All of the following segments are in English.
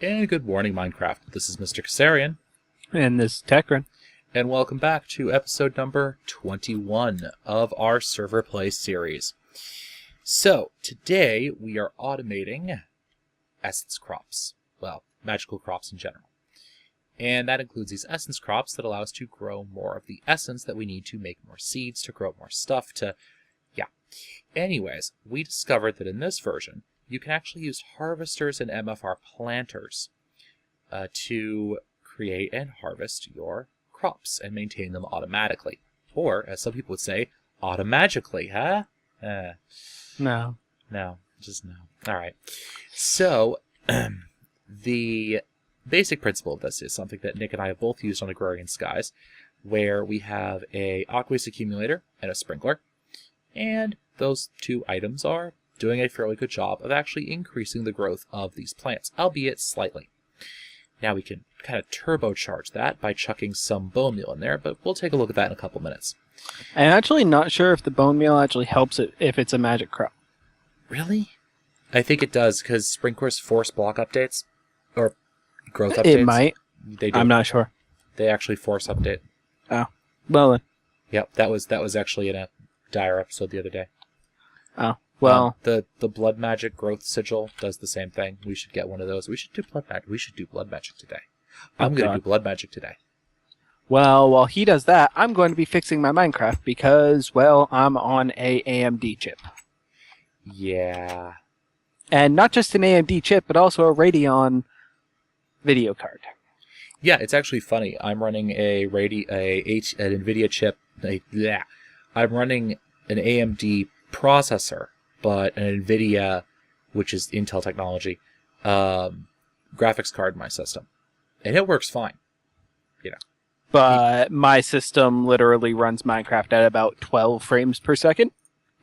And good morning, Minecraft. This is Mr. Kasarian. And this is Techrin. And welcome back to episode number 21 of our Server Play series. So, today we are automating essence crops. Well, magical crops in general. And that includes these essence crops that allow us to grow more of the essence that we need to make more seeds, to grow more stuff, Anyways, we discovered that in this version, you can actually use harvesters and MFR planters to create and harvest your crops and maintain them automatically. Or, as some people would say, automagically, huh? No. No, just no. Alright. So, the basic principle of this is something that Nick and I have both used on Agrarian Skies, where we have a aqueous accumulator and a sprinkler, and those two items are doing a fairly good job of actually increasing the growth of these plants, albeit slightly. Now we can kind of turbocharge that by chucking some bone meal in there, but we'll take a look at that in a couple minutes. I'm actually not sure if the bone meal actually helps it if it's a magic crop. Really? I think it does, because sprinklers force block updates, or growth updates. It might. They do. I'm not sure. They actually force update. Oh. Well then. Yep, that was actually in a Dire episode the other day. Oh. Well. The blood magic growth sigil does the same thing. We should get one of those. We should do blood magic. We should do blood magic today. I'm going to do blood magic today. Well, while he does that, I'm going to be fixing my Minecraft because, well, I'm on a AMD chip. Yeah. And not just an AMD chip, but also a Radeon video card. Yeah, it's actually funny. I'm running an NVIDIA chip. I'm running an AMD processor, but an NVIDIA, which is Intel technology, graphics card in my system. And it works fine. But my system literally runs Minecraft at about 12 frames per second.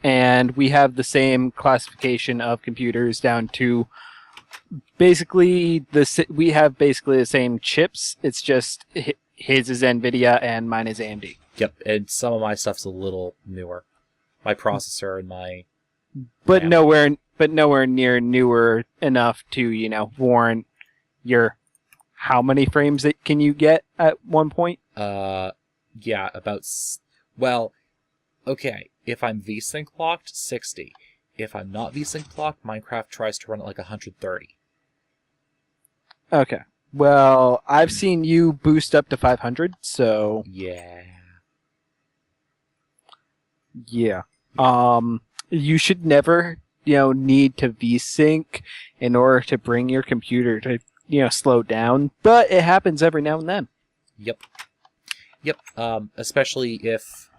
And we have the same classification of computers down to basically we have basically the same chips. It's just his is NVIDIA and mine is AMD. Yep, and some of my stuff's a little newer. My processor and my... But nowhere near newer enough to, warrant your... How many frames that can you get at one point? Yeah, about... Well, okay, if I'm VSync locked, 60. If I'm not VSync locked, Minecraft tries to run at like 130. Okay. Well, I've seen you boost up to 500, so... Yeah. Yeah. You should never, need to VSync in order to bring your computer to, slow down, but it happens every now and then. Yep. Especially if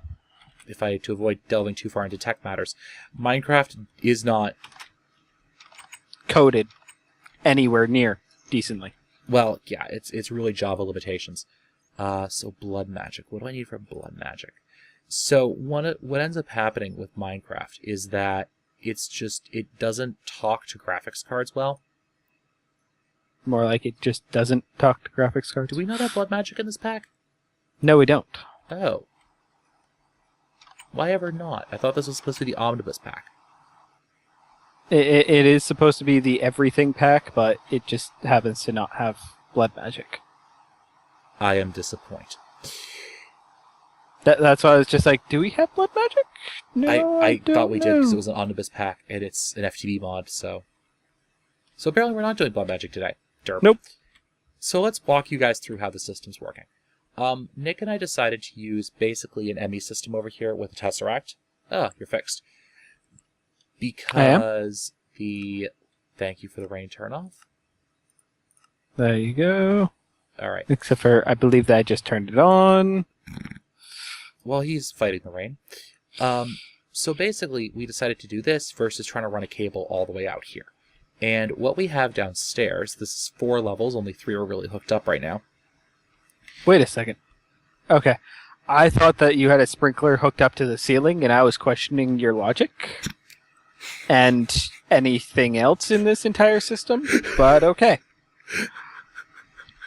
I, to avoid delving too far into tech matters, Minecraft is not coded anywhere near decently. Well, yeah, it's really Java limitations. So blood magic. What do I need for blood magic? So what ends up happening with Minecraft is that it doesn't talk to graphics cards well. More like it just doesn't talk to graphics cards. Do we not have blood magic in this pack? No, we don't. Oh. Why ever not? I thought this was supposed to be the Omnibus pack. It is supposed to be the everything pack, but it just happens to not have blood magic. I am disappointed. That's why I was just like, do we have blood magic? No, I thought we did because it was an Omnibus pack and it's an FTB mod, so apparently we're not doing blood magic today. Derp. Nope. So let's walk you guys through how the system's working. Nick and I decided to use basically an ME system over here with a Tesseract. Oh, you're fixed. Because thank you for the rain turn off. There you go. Alright. Except for, I believe that I just turned it on. Well, he's fighting the rain. So basically, we decided to do this versus trying to run a cable all the way out here. And what we have downstairs, this is 4 levels, only 3 are really hooked up right now. Wait a second. Okay. I thought that you had a sprinkler hooked up to the ceiling, and I was questioning your logic. And anything else in this entire system, but okay.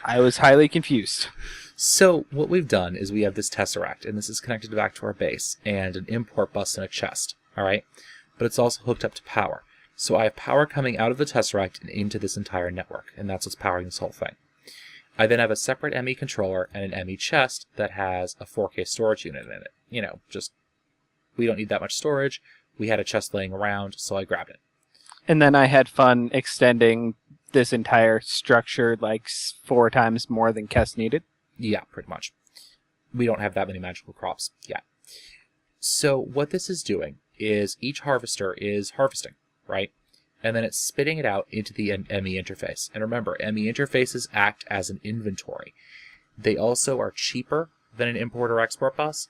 I was highly confused. So what we've done is we have this Tesseract, and this is connected back to our base, and an import bus and a chest, alright? But it's also hooked up to power. So I have power coming out of the Tesseract and into this entire network, and that's what's powering this whole thing. I then have a separate ME controller and an ME chest that has a 4K storage unit in it. You know, just, we don't need that much storage. We had a chest laying around, so I grabbed it. And then I had fun extending this entire structure like 4 times more than Kess needed. Yeah, pretty much. We don't have that many magical crops yet. So what this is doing is each harvester is harvesting, right? And then it's spitting it out into the ME interface. And remember, ME interfaces act as an inventory. They also are cheaper than an import-or-export bus.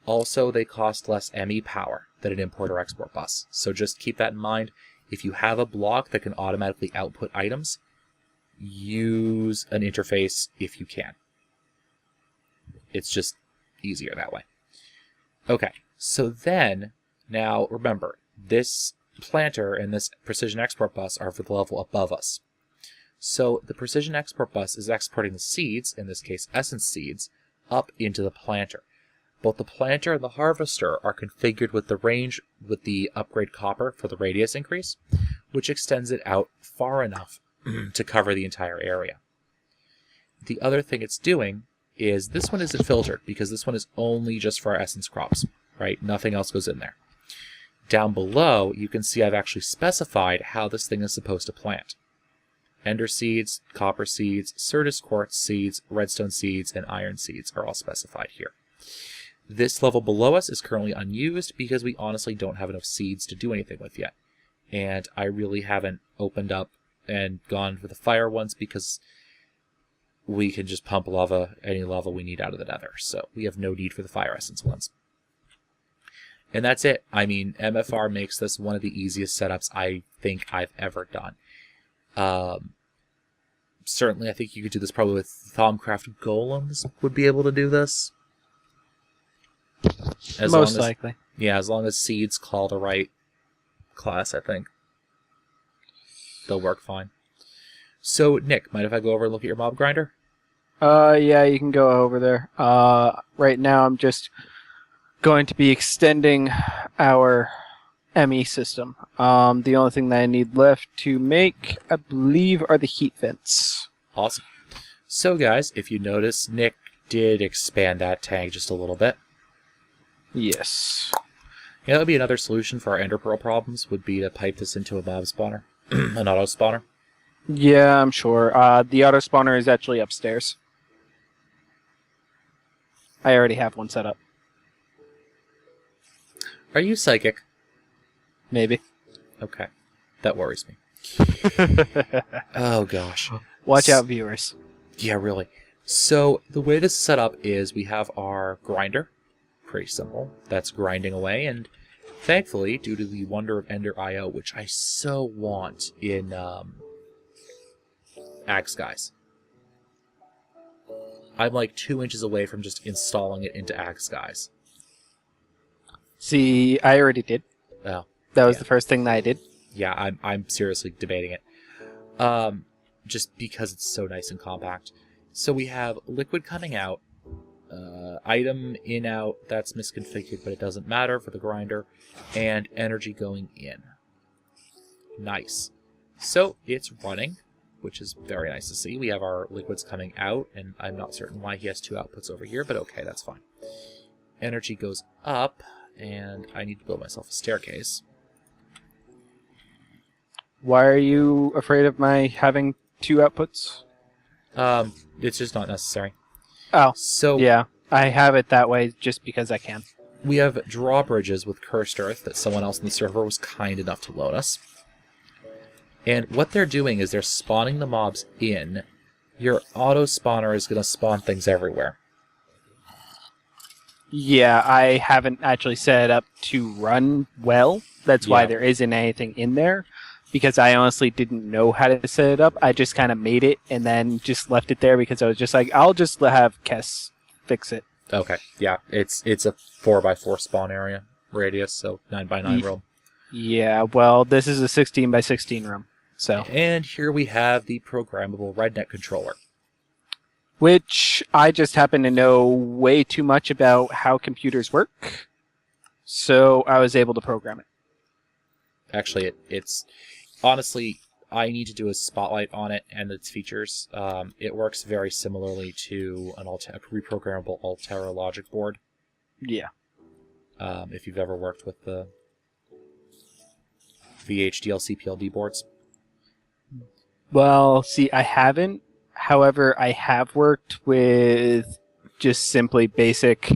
Also, they cost less ME power than an import-or-export bus. So just keep that in mind. If you have a block that can automatically output items, use an interface if you can. It's just easier that way. Okay, so then, now remember, this planter and this precision export bus are for the level above us. So the precision export bus is exporting the seeds, in this case essence seeds, up into the planter. Both the planter and the harvester are configured with the range with the upgrade copper for the radius increase, which extends it out far enough to cover the entire area. The other thing it's doing is this one isn't filtered because this one is only just for our essence crops, right? Nothing else goes in there. Down below, you can see I've actually specified how this thing is supposed to plant. Ender seeds, copper seeds, Certus quartz seeds, redstone seeds, and iron seeds are all specified here. This level below us is currently unused because we honestly don't have enough seeds to do anything with yet. And I really haven't opened up and gone for the fire ones because we can just pump lava, any lava we need out of the nether. So we have no need for the fire essence ones. And that's it. I mean, MFR makes this one of the easiest setups I think I've ever done. Certainly, I think you could do this probably with Thaumcraft golems would be able to do this. Most likely. Yeah, as long as seeds call the right class, I think. They'll work fine. So, Nick, mind if I go over and look at your mob grinder? Yeah, you can go over there. Right now I'm just going to be extending our ME system. The only thing that I need left to make, I believe, are the heat vents. Awesome. So, guys, if you notice, Nick did expand that tank just a little bit. Yes. Yeah, that would be another solution for our ender pearl problems, would be to pipe this into a mob spawner, an auto spawner. Yeah, I'm sure. The auto spawner is actually upstairs. I already have one set up. Are you psychic? Maybe. Okay. That worries me. Oh, gosh. Watch out, viewers. Yeah, really. So, the way this is set up is we have our grinder. Pretty simple. That's grinding away, and thankfully, due to the Wonder of Ender IO, which I so want in Ag Skies, I'm like 2 inches away from just installing it into Ag Skies. See, I already did. Oh, that was the first thing that I did. Yeah, I'm seriously debating it. Just because it's so nice and compact. So we have liquid coming out, item in out, that's misconfigured, but it doesn't matter for the grinder, and energy going in. Nice. So it's running, which is very nice to see. We have our liquids coming out, and I'm not certain why he has 2 outputs over here, but okay, that's fine. Energy goes up, and I need to build myself a staircase. Why are you afraid of my having 2 outputs? It's just not necessary. Oh, so yeah. I have it that way just because I can. We have drawbridges with Cursed Earth that someone else in the server was kind enough to loan us. And what they're doing is they're spawning the mobs in. Your auto spawner is going to spawn things everywhere. Yeah, I haven't actually set it up to run well. That's why there isn't anything in there. Because I honestly didn't know how to set it up. I just kind of made it and then just left it there because I was just like, I'll just have Kess fix it. Okay, yeah. It's a 4x4 spawn area radius, so 9x9 room. Yeah, well, this is a 16x16 room. So. And here we have the programmable RedNet controller. Which I just happen to know way too much about how computers work. So I was able to program it. Actually, it's honestly, I need to do a spotlight on it and its features. It works very similarly to a reprogrammable Altera logic board. Yeah. If you've ever worked with the VHDL CPLD boards. Well, see, I haven't. However, I have worked with just simply basic.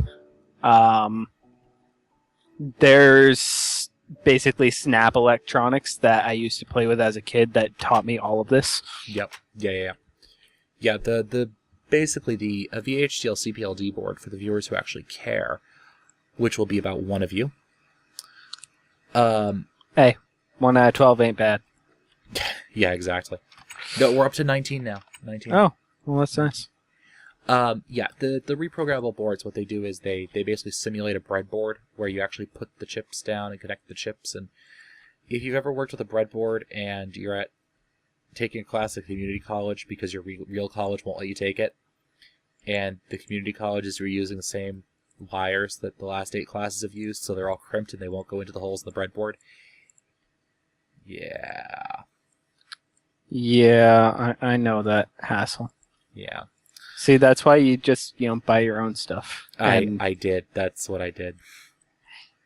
There's basically Snap Electronics that I used to play with as a kid that taught me all of this. Yep. Yeah. The basically the VHDL CPLD board for the viewers who actually care, which will be about one of you. Hey, 1 out of 12 ain't bad. Yeah, exactly. No, we're up to 19 now. 19. Oh, well, that's nice. Yeah, the reprogrammable boards, what they do is they basically simulate a breadboard where you actually put the chips down and connect the chips. And if you've ever worked with a breadboard and you're taking a class at community college because your real college won't let you take it, and the community college is reusing the same wires that the last 8 classes have used, so they're all crimped and they won't go into the holes in the breadboard. Yeah. Yeah, I know that hassle. Yeah. See, that's why you just, buy your own stuff. I did. That's what I did.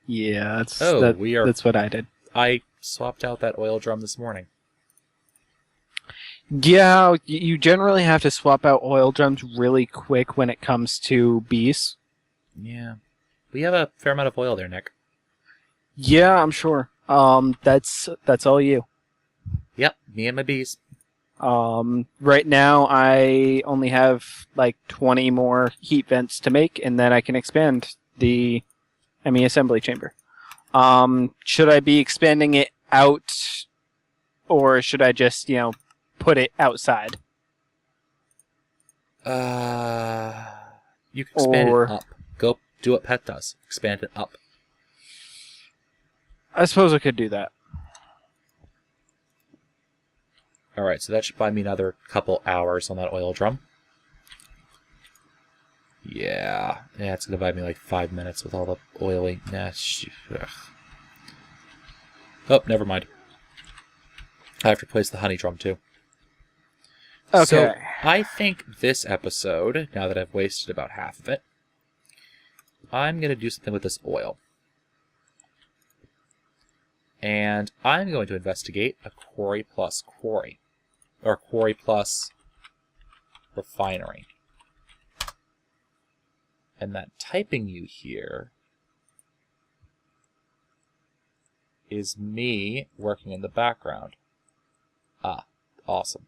Yeah, that's what I did. I swapped out that oil drum this morning. Yeah, you generally have to swap out oil drums really quick when it comes to bees. Yeah. We have a fair amount of oil there, Nick. Yeah, I'm sure. That's all you. Yep, me and my bees. Right now I only have like 20 more heat vents to make, and then I can expand the ME assembly chamber. Should I be expanding it out, or should I just, put it outside? You can expand it up. Go do what Pet does. Expand it up. I suppose I could do that. Alright, so that should buy me another couple hours on that oil drum. Yeah, it's going to buy me like 5 minutes with all the oily... Oh, never mind. I have to replace the honey drum too. Okay. So, I think this episode, now that I've wasted about half of it, I'm going to do something with this oil. And I'm going to investigate a quarry plus quarry. Or quarry plus refinery. And that typing you hear is me working in the background. Ah, awesome.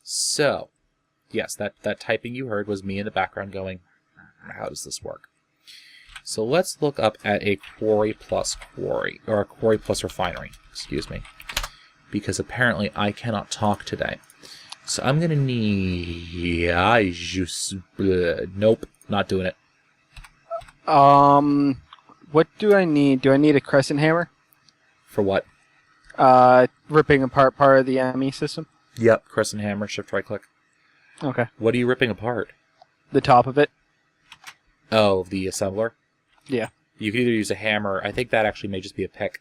So, yes, that typing you heard was me in the background going, how does this work? So let's look up at a quarry plus quarry, or a quarry plus refinery, excuse me. Because apparently I cannot talk today. So I'm gonna need... Nope, not doing it. What do I need? Do I need a crescent hammer? For what? Ripping apart part of the ME system. Yep, crescent hammer, shift right click. Okay. What are you ripping apart? The top of it. Oh, the assembler? Yeah. You can either use a hammer, I think that actually may just be a pick.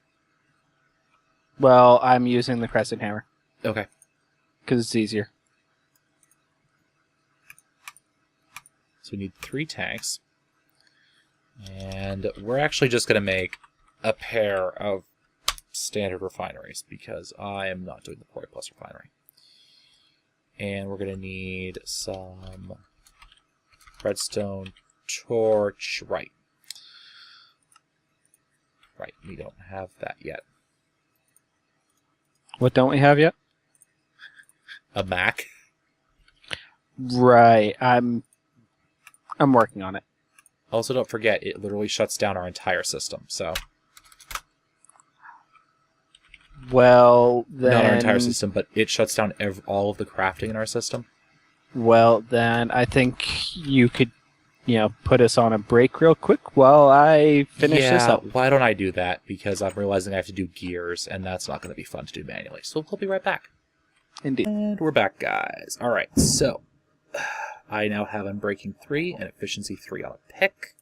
Well, I'm using the crescent hammer. Okay. Because it's easier. So we need 3 tanks. And we're actually just going to make a pair of standard refineries because I am not doing the quarry plus refinery. And we're going to need some redstone torch. Right. Right, we don't have that yet. What don't we have yet? A Mac? Right. I'm working on it. Also, don't forget, it literally shuts down our entire system, so... Well, then... Not our entire system, but it shuts down all of the crafting in our system. Well, then I think you could, put us on a break real quick while I finish this up. Why don't I do that? Because I'm realizing I have to do gears, and that's not going to be fun to do manually. So we'll be right back. Indeed. And we're back, guys. Alright, so... I now have Unbreaking 3 and Efficiency 3 on a pick.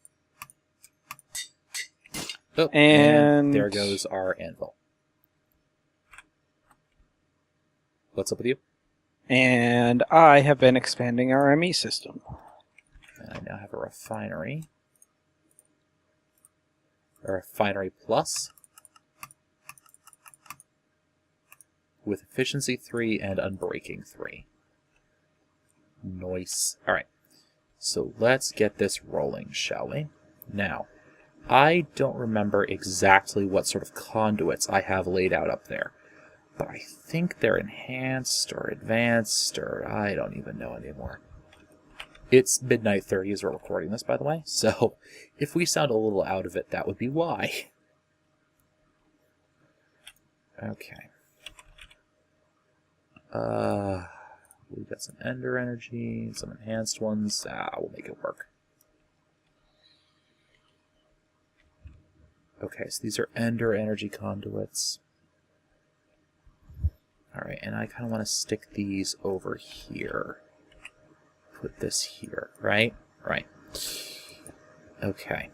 Oh, and there goes our anvil. What's up with you? And I have been expanding our ME system. And I now have a refinery. A refinery plus. With efficiency 3 and unbreaking 3. Nice. Alright. So let's get this rolling, shall we? Now, I don't remember exactly what sort of conduits I have laid out up there. But I think they're enhanced or advanced, or I don't even know anymore. It's midnight 30 as we're recording this, by the way, so if we sound a little out of it, that would be why. Okay. We've got some Ender energy, some enhanced ones. We'll make it work. Okay, so these are Ender energy conduits. Alright, and I kind of want to stick these over here. Put this here, right? Right. Okay.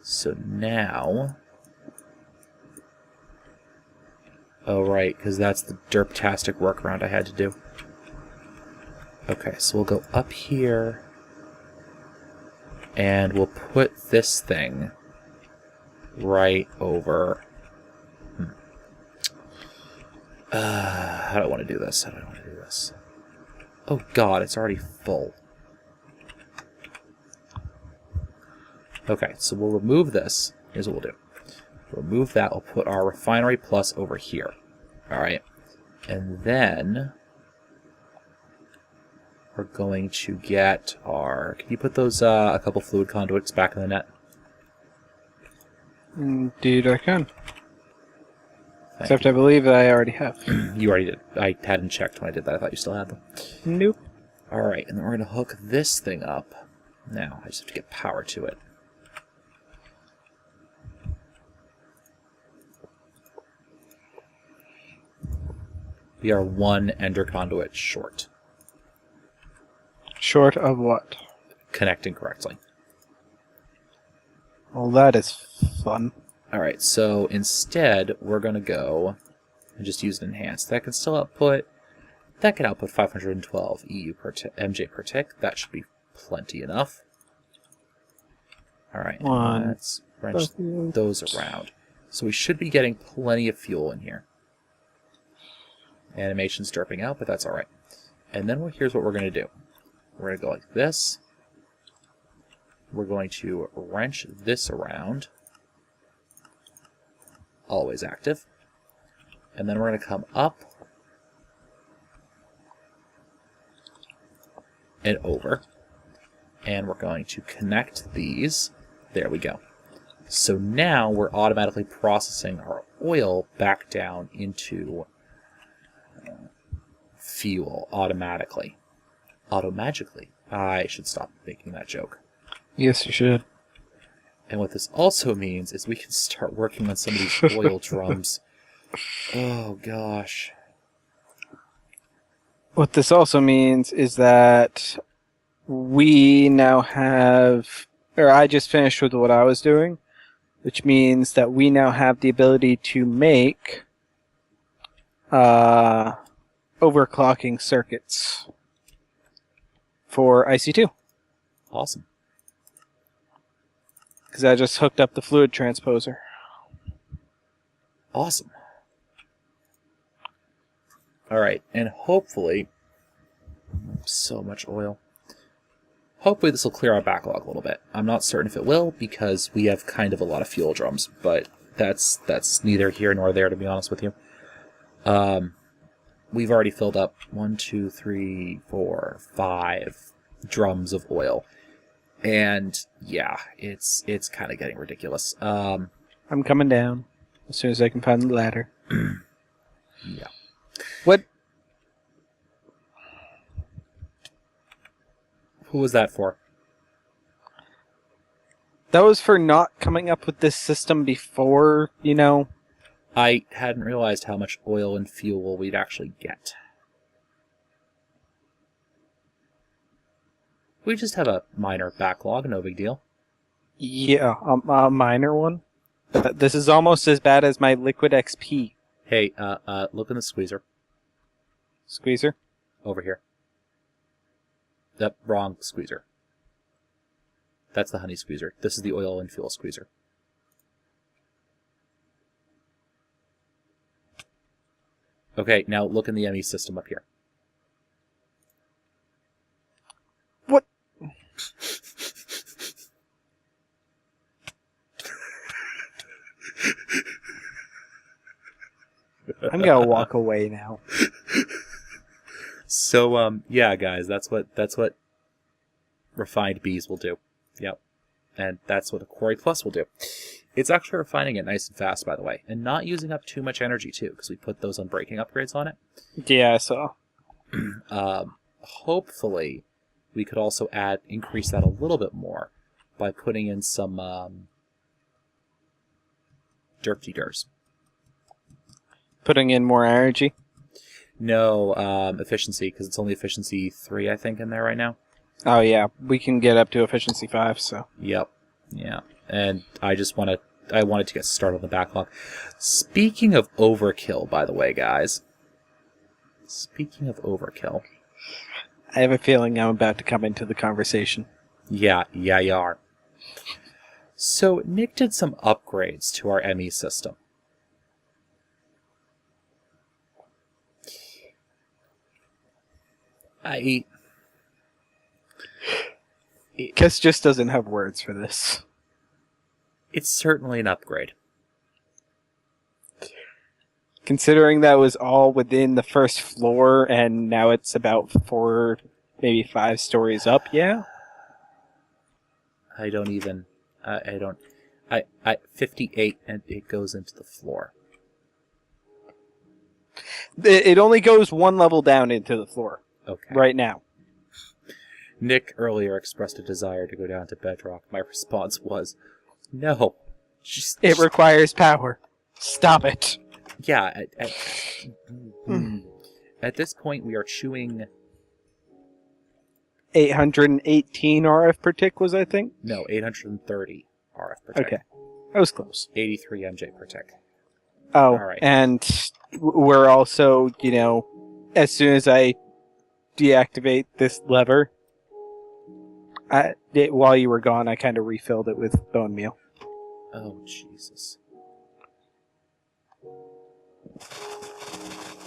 So now... Oh, right, because that's the derptastic workaround I had to do. Okay, so we'll go up here, and we'll put this thing right over... How do I want to do this? How do I want to do this? Oh god, it's already full. Okay, so we'll remove this. Here's what we'll do. Remove that, we'll put our refinery plus over here. Alright. And then we're going to get our... Can you put those, a couple fluid conduits back in the net? Indeed I can. Except I believe that I already have. You already did. I hadn't checked when I did that. I thought you still had them. Nope. Alright, and then we're going to hook this thing up. Now, I just have to get power to it. We are one Ender conduit short. Short of what? Connecting correctly. Well, that is fun. Alright, so instead, we're going to go and just use an enhanced. That can still output... That can output 512 EU per MJ per tick. That should be plenty enough. Alright, let's wrench those around. So we should be getting plenty of fuel in here. Animation's derping out, but that's alright. And then here's what we're going to do. We're going to go like this. We're going to wrench this around. Always active. And then we're going to come up and over. And we're going to connect these. There we go. So now we're automatically processing our oil back down into fuel automatically. Automagically. I should stop making that joke. Yes, you should. And what this also means is we can start working on some of these oil drums. Oh, gosh. What this also means is that we now have... Or I just finished with what I was doing, which means that we now have the ability to make overclocking circuits for IC2. Awesome. Because I just hooked up the fluid transposer. Awesome. Alright, and hopefully... So much oil. Hopefully this will clear our backlog a little bit. I'm not certain if it will, because we have kind of a lot of fuel drums, but that's neither here nor there, to be honest with you. We've already filled up 1, 2, 3, 4, 5 drums of oil. And yeah, it's kind of getting ridiculous. I'm coming down as soon as I can find the ladder. Yeah. What? Who was that for? That was for not coming up with this system before, you know. I hadn't realized how much oil and fuel we'd actually get. We just have a minor backlog, no big deal. Yeah, a minor one. This is almost as bad as my liquid XP. Hey, look in the squeezer. Squeezer? Over here. Yep, wrong squeezer. That's the honey squeezer. This is the oil and fuel squeezer. Okay, now look in the ME system up here. What? I'm gonna walk away now. So, yeah, guys, that's what refined bees will do. Yep. And that's what a Quarry Plus will do. It's actually refining it nice and fast, by the way, and not using up too much energy, too, because we put those unbreaking upgrades on it. Yeah, I saw. Hopefully, we could also increase that a little bit more by putting in some derp-de-durs. Putting in more energy? No, efficiency, because it's only efficiency 3, I think, in there right now. Oh, yeah. We can get up to efficiency 5, so... Yep. Yeah. And I wanted to get started on the backlog. Speaking of overkill, by the way, guys. Speaking of overkill. I have a feeling I'm about to come into the conversation. Yeah, you are. So, Nick did some upgrades to our ME system. Kess just doesn't have words for this. It's certainly an upgrade. Considering that was all within the first floor, and now it's about 4, maybe 5 stories up, yeah? I don't even... I don't... 58, and it goes into the floor. It only goes 1 level down into the floor. Okay. Right now. Nick earlier expressed a desire to go down to bedrock. My response was, no. It requires power. Stop it. Yeah. At this point, we are chewing... 818 RF per tick was, I think? No, 830 RF per tick. Okay. That was close. 83 MJ per tick. Oh, All right. And we're also, as soon as I deactivate this lever, while you were gone, I kind of refilled it with bone meal. Oh, Jesus.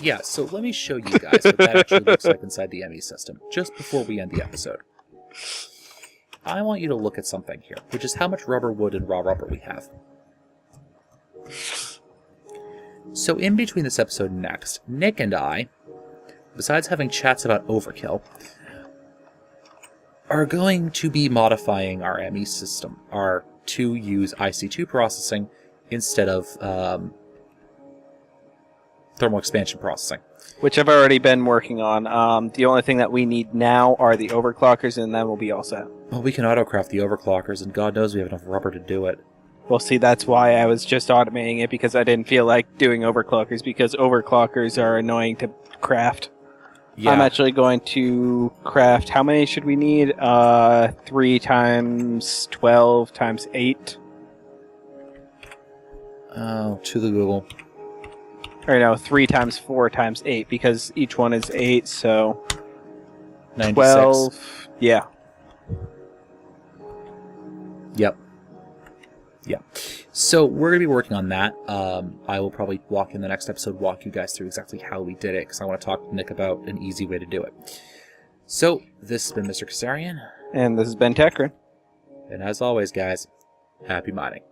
Yeah, so let me show you guys what that actually looks like inside the ME system, just before we end the episode. I want you to look at something here, which is how much rubber, wood, and raw rubber we have. So in between this episode and next, Nick and I, besides having chats about overkill, are going to be modifying our ME system to use IC2 processing instead of thermal expansion processing. Which I've already been working on. The only thing that we need now are the overclockers, and then we'll be all set. Well, we can autocraft the overclockers, and God knows we have enough rubber to do it. Well, see, that's why I was just automating it, because I didn't feel like doing overclockers, because overclockers are annoying to craft. Yeah. I'm actually going to craft... How many should we need? 3 times 12 times 8. Oh, to the Google. Or no, 3 times 4 times 8, because each one is 8, so... 96. 12... Yeah. Yep. Yeah. So we're going to be working on that. I will probably walk you guys through exactly how we did it, because I want to talk to Nick about an easy way to do it. So, this has been Mr. Kasarian. And this has been Techrin. And as always, guys, happy mining.